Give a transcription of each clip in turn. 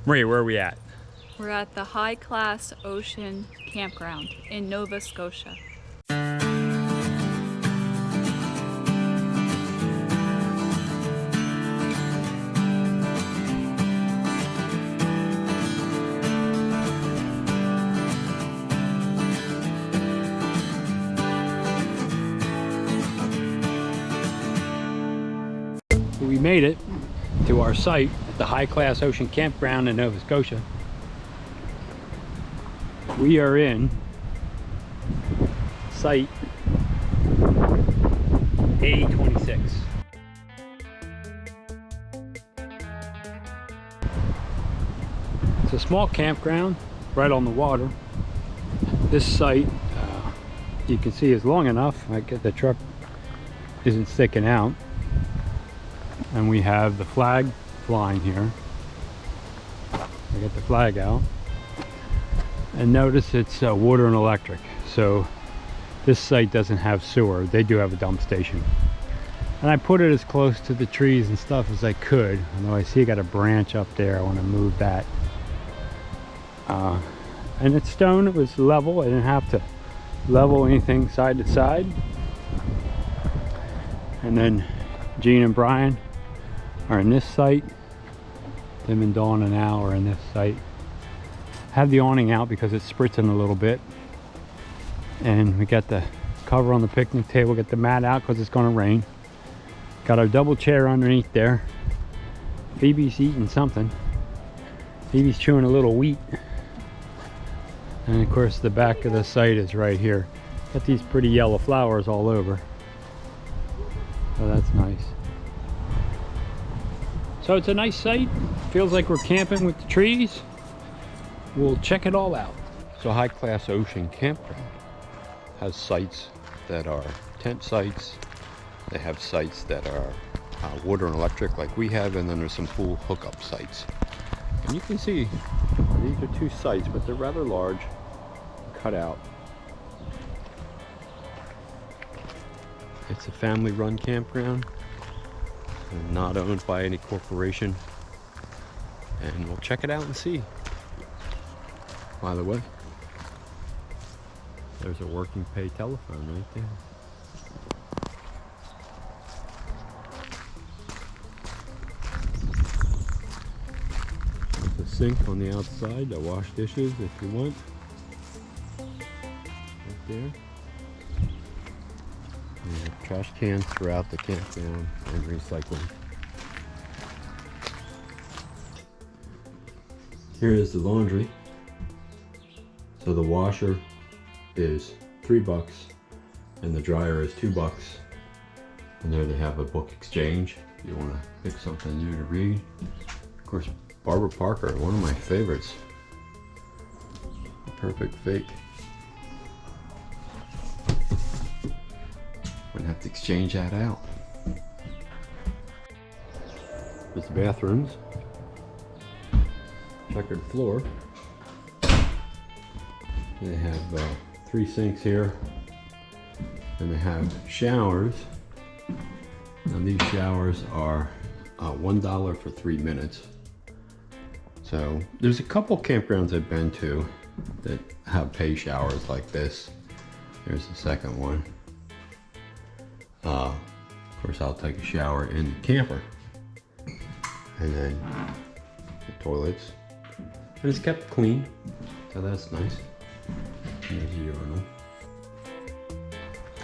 Maria, where are we at? We're at the HyClass Ocean Campground in Nova Scotia. We made it to our site at the HyClass Ocean Campground in Nova Scotia. We are in site A26. It's a small campground right on the water. This site, you can see, is long enough. I guess the truck isn't sticking out. And we have the flag flying here. I get the flag out. And notice it's water and electric. So this site doesn't have sewer. They do have a dump station. And I put it as close to the trees and stuff as I could. Although I see I got a branch up there. I want to move that. And it's stone. It was level. I didn't have to level anything side to side. And then Gene and Brian are in this site. Tim and Dawn and Al are in this site. Have the awning out because it's spritzing a little bit. And we got the cover on the picnic table, get the mat out because it's going to rain. Got our double chair underneath there. Phoebe's eating something. Phoebe's chewing a little wheat. And of course the back of the site is right here. Got these pretty yellow flowers all over. So that's nice. So it's a nice site. Feels like we're camping with the trees. We'll check it all out. So HyClass Ocean Campground has sites that are tent sites. They have sites that are water and electric like we have, and then there's some pool hookup sites. And you can see these are two sites, but they're rather large, cut out. It's a family-run campground, and not owned by any corporation. And we'll check it out and see. By the way, there's a working pay telephone right there. There's a sink on the outside to wash dishes if you want. Right there. We have trash cans throughout the campground and recycling. Here is the laundry. So the washer is $3 and the dryer is $2. And there they have a book exchange if you want to pick something new to read. Of course, Barbara Parker, one of my favorites. Perfect Fake. Wouldn't have to exchange that out. There's the bathrooms. Checkered floor. They have 3 sinks here, and they have showers. Now these showers are $1 for 3 minutes. So there's a couple campgrounds I've been to that have pay showers like this. Here's the second one. Of course, I'll take a shower in the camper, and then the toilets, and it's kept clean, so that's nice. There's a urinal.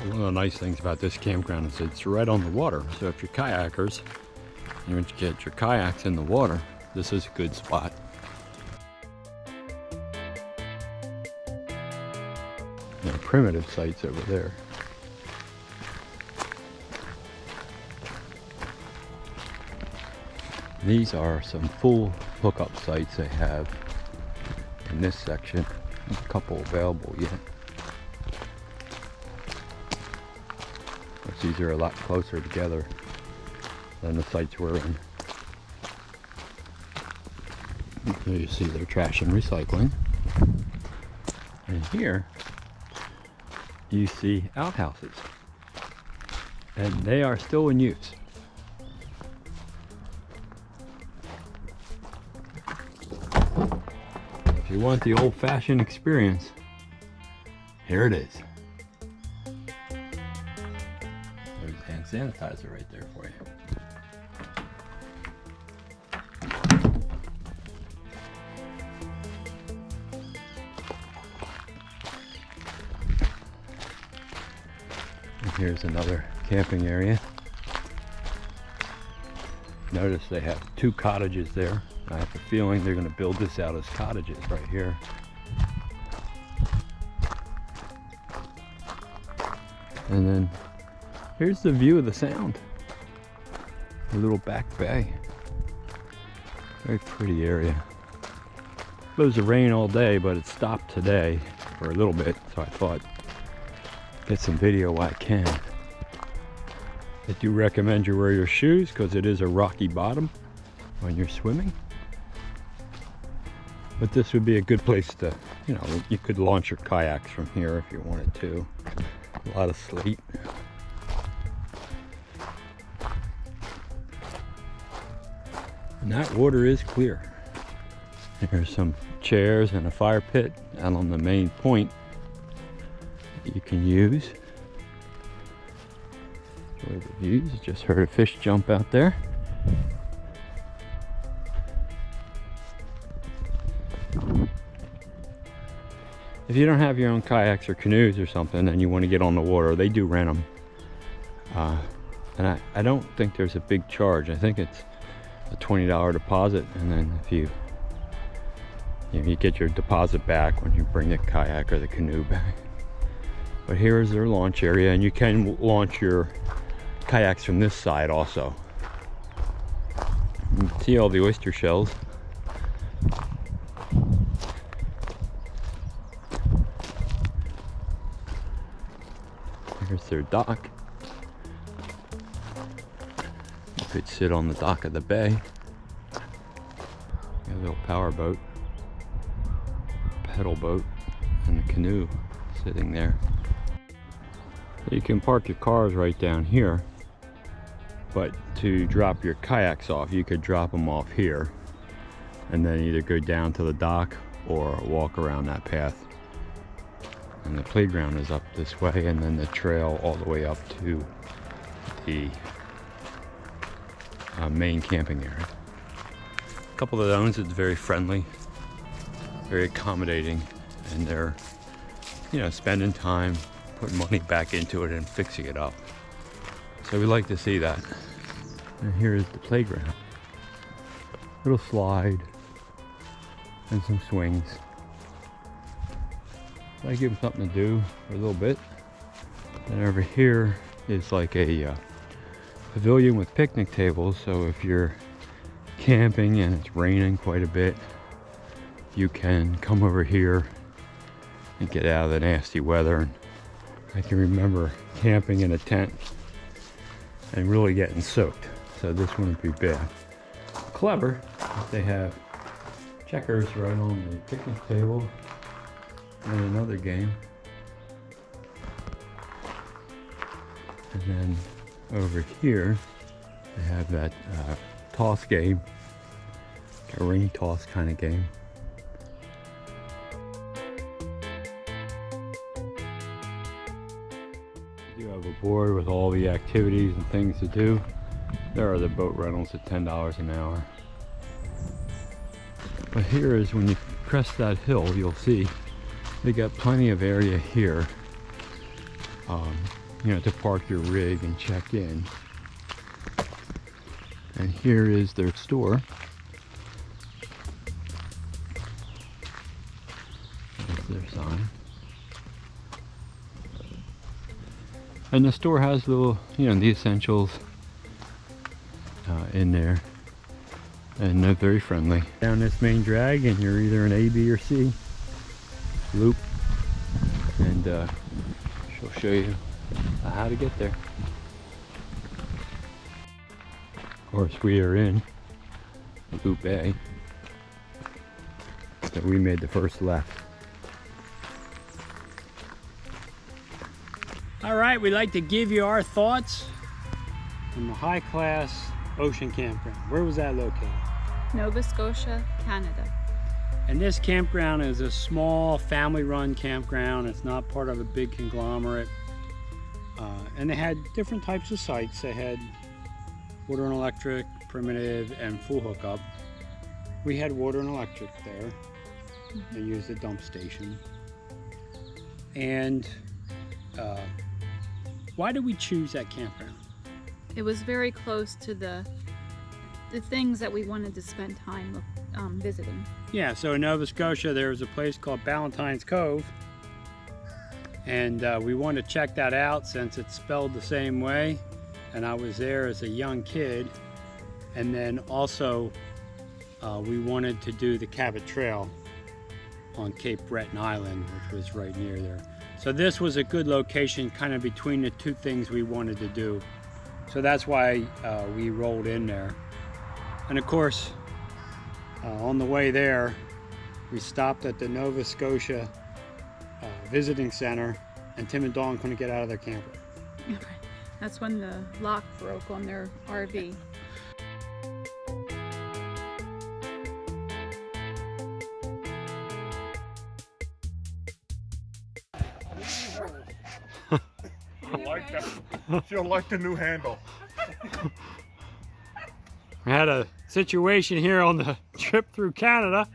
One of the nice things about this campground is it's right on the water, so if you're kayakers, you want to get your kayaks in the water, this is a good spot. Now, primitive sites over there. These are some full hookup sites they have in this section. There's a couple available yet. These are a lot closer together than the sites we're in. There you see their trash and recycling. And here you see outhouses. And they are still in use. you want the old-fashioned experience, here it is. There's hand sanitizer right there for you. And here's another camping area. Notice they have 2 cottages there. I have a feeling they're going to build this out as cottages right here. And then here's the view of the sound. A little back bay. Very pretty area. Supposed to rain all day, but it stopped today for a little bit, so I thought get some video while I can. I do recommend you wear your shoes because it is a rocky bottom when you're swimming. But this would be a good place to, you know, you could launch your kayaks from here if you wanted to. A lot of sleet. And that water is clear. There's some chairs and a fire pit out on the main point that you can use. Enjoy the views. Just heard a fish jump out there. If you don't have your own kayaks or canoes or something and you want to get on the water, they do rent them. And I don't think there's a big charge. I think it's a $20 deposit, and then if you get your deposit back when you bring the kayak or the canoe back. But here is their launch area, and you can launch your kayaks from this side also. You can see all the oyster shells. Here's their dock. You could sit on the dock of the bay. A little power boat, pedal boat, and a canoe sitting there. You can park your cars right down here, but to drop your kayaks off, you could drop them off here and then either go down to the dock or walk around that path. And the playground is up this way, and then the trail all the way up to the main camping area. A couple of the owners is very friendly, very accommodating, and they're, you know, spending time putting money back into it and fixing it up. So we like to see that. And here is the playground. Little slide and some swings. I give them something to do for a little bit. And over here is like a pavilion with picnic tables, so if you're camping and it's raining quite a bit, you can come over here and get out of the nasty weather. And I can remember camping in a tent and really getting soaked, so this wouldn't be bad. Clever, they have checkers right on the picnic table. And another game. And then over here, they have that toss game, a ring toss kind of game. You have a board with all the activities and things to do. There are the boat rentals at $10 an hour. But here is when you crest that hill, you'll see they got plenty of area here, you know, to park your rig and check in. And here is their store. That's their sign. And the store has little, you know, the essentials in there. And they're very friendly. Down this main drag, and you're either an A, B, or C loop, and she'll show you how to get there. Of course, we are in loop A, so we made the first left. All right, we'd like to give you our thoughts on the HyClass Ocean Campground. Where was that located? Nova Scotia, Canada. And this campground is a small family-run campground. It's not part of a big conglomerate. And they had different types of sites. They had water and electric, primitive, and full hookup. We had water and electric there. They used the dump station. And why did we choose that campground? It was very close to the things that we wanted to spend time visiting. Yeah, so in Nova Scotia there was a place called Ballantyne's Cove, and we wanted to check that out since it's spelled the same way, and I was there as a young kid. And then also we wanted to do the Cabot Trail on Cape Breton Island, which was right near there. So this was a good location kind of between the two things we wanted to do. So that's why we rolled in there. And of course, on the way there, we stopped at the Nova Scotia Visiting Center, and Tim and Dawn couldn't get out of their camper. That's when the lock broke on their RV. She'll like the new handle. We had a situation here on the trip through Canada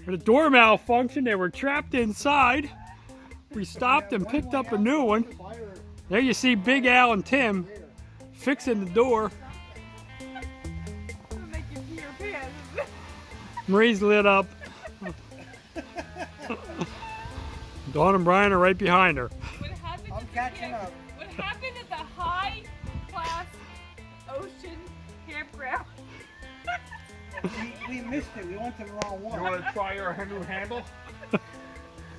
where the door malfunctioned. They were trapped inside. We stopped and picked up a new one. There you see Big Al and Tim fixing the door. Marie's lit up. Dawn and Brian are right behind her. I'm catching up. What happened at the HyClass Ocean Campground? We missed it. We went to the wrong one. You want to try our new handle?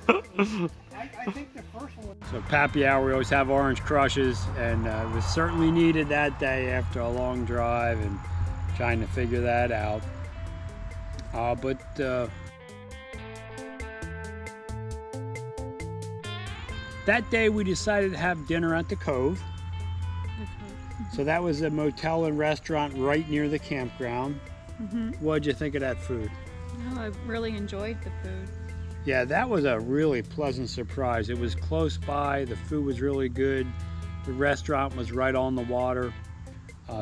I think the first one. So Pappy Hour, we always have orange crushes, and it was certainly needed that day after a long drive and trying to figure that out. That day we decided to have dinner at the Cove. So that was a motel and restaurant right near the campground. What'd you think of that food? No, I really enjoyed the food. Yeah, that was a really pleasant surprise. It was close by, the food was really good, the restaurant was right on the water.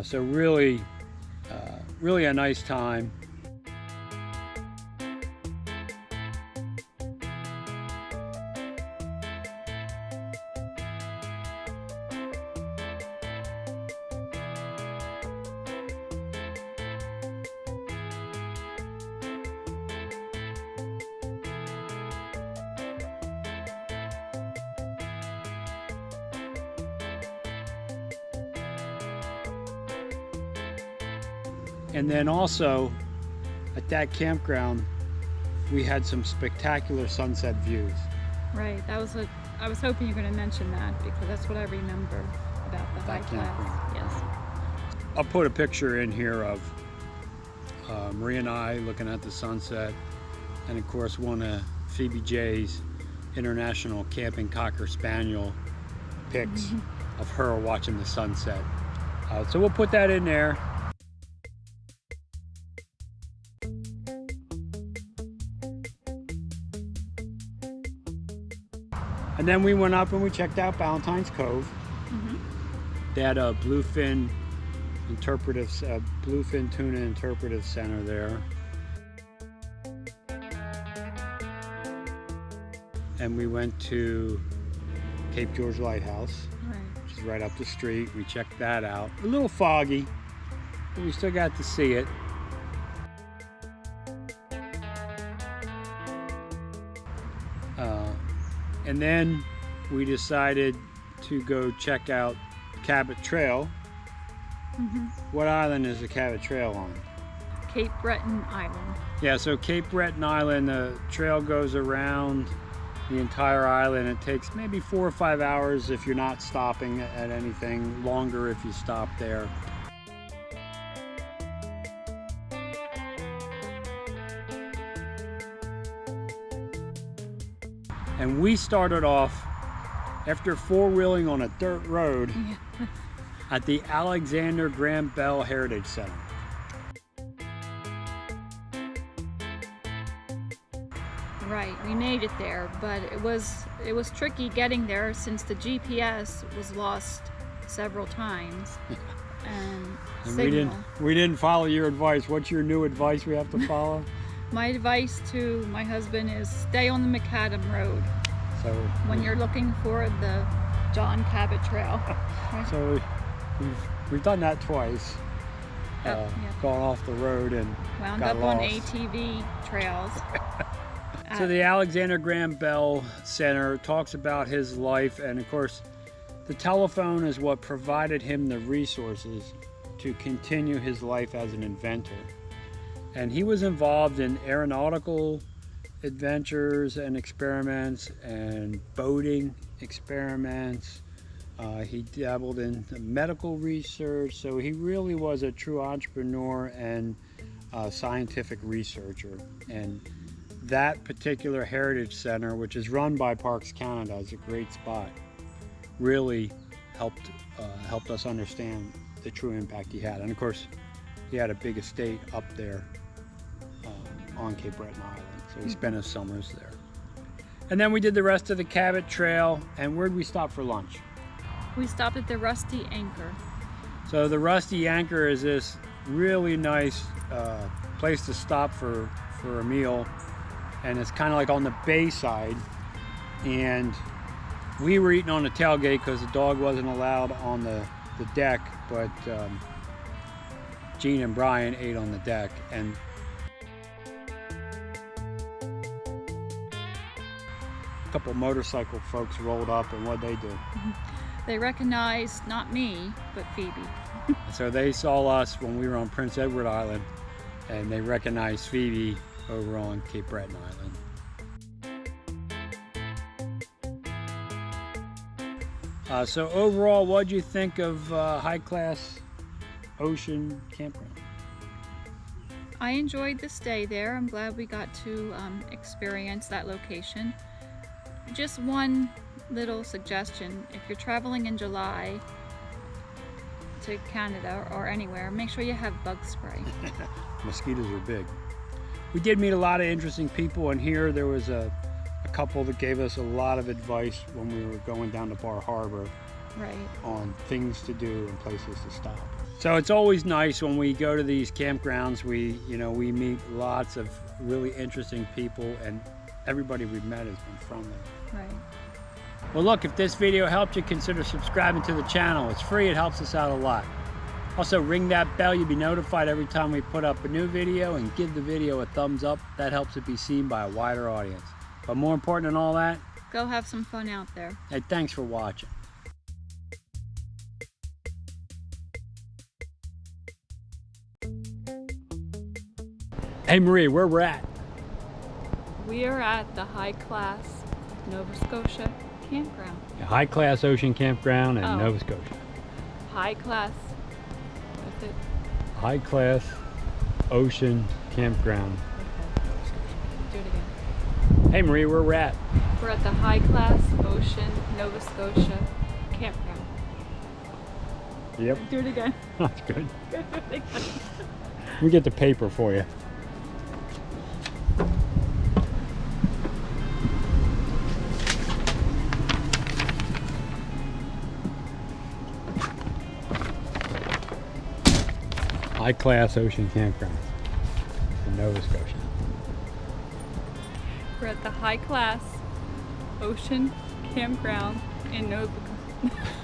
So really a nice time. And then also at that campground, we had some spectacular sunset views. Right, I was hoping you were going to mention that because that's what I remember about the That HyClass. campground. Yes. I'll put a picture in here of Marie and I looking at the sunset, and of course one of Phoebe J's International Camping Cocker Spaniel pics of her watching the sunset. So we'll put that in there. And then we went up and we checked out Ballantyne's Cove. They had a bluefin tuna interpretive center there. And we went to Cape George Lighthouse, which is right up the street. We checked that out. A little foggy, but we still got to see it. And then we decided to go check out Cabot Trail. What island is the Cabot Trail on? Cape Breton Island. Yeah, so Cape Breton Island, the trail goes around the entire island. It takes maybe 4 or 5 hours if you're not stopping at anything, longer if you stop there. And we started off after four-wheeling on a dirt road at the Alexander Graham Bell Heritage Center. Right, we made it there, but it was tricky getting there since the GPS was lost several times. And signal. we didn't follow your advice. What's your new advice we have to follow? My advice to my husband is stay on the Macadam Road So when you're looking for the John Cabot Trail. So we've done that twice. Yeah. Gone off the road and Wound got up on lost. ATV trails. So the Alexander Graham Bell Center talks about his life, and of course the telephone is what provided him the resources to continue his life as an inventor. And he was involved in aeronautical adventures and experiments and boating experiments. He dabbled in medical research, so he really was a true entrepreneur and scientific researcher. And that particular heritage center, which is run by Parks Canada, is a great spot. Really helped us understand the true impact he had. And of course, he had a big estate up there on Cape Breton Island, so he spent his summers there. And then we did the rest of the Cabot Trail, and where'd we stop for lunch? We stopped at the Rusty Anchor. So the Rusty Anchor is this really nice place to stop for a meal, and it's kind of like on the bay side. And we were eating on the tailgate because the dog wasn't allowed on the deck, but Gene and Brian ate on the deck. And a couple motorcycle folks rolled up, and what'd they do? They recognized not me, but Phoebe. So they saw us when we were on Prince Edward Island, and they recognized Phoebe over on Cape Breton Island. So overall, what do you think of HyClass Ocean Campground? I enjoyed the stay there. I'm glad we got to experience that location. Just one little suggestion: if you're traveling in July to Canada or anywhere, make sure you have bug spray. Mosquitoes are big. We did meet a lot of interesting people, and here there was a couple that gave us a lot of advice when we were going down to Bar Harbor Right. on things to do and places to stop. So it's always nice when we go to these campgrounds. We meet lots of really interesting people, and everybody we've met has been from there. Right. Well, look, if this video helped you, consider subscribing to the channel. It's free, it helps us out a lot. Also, ring that bell, you'll be notified every time we put up a new video, and give the video a thumbs up. That helps it be seen by a wider audience. But more important than all that, Go have some fun out there. hey, thanks for watching. Hey Marie, where we're at? We are at the HyClass Nova Scotia Campground. HyClass Ocean Campground in Oh. Nova Scotia. HyClass. That's it. HyClass Ocean Campground. Do it again. Hey Marie, where we're at? We're at the HyClass Ocean Nova Scotia Campground. Yep, Do it again. that's good. We get the paper for you. HyClass Ocean Campground in Nova Scotia. We're at the HyClass Ocean Campground in Nova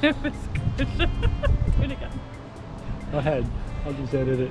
Scotia. Do it again. Go ahead, I'll just edit it.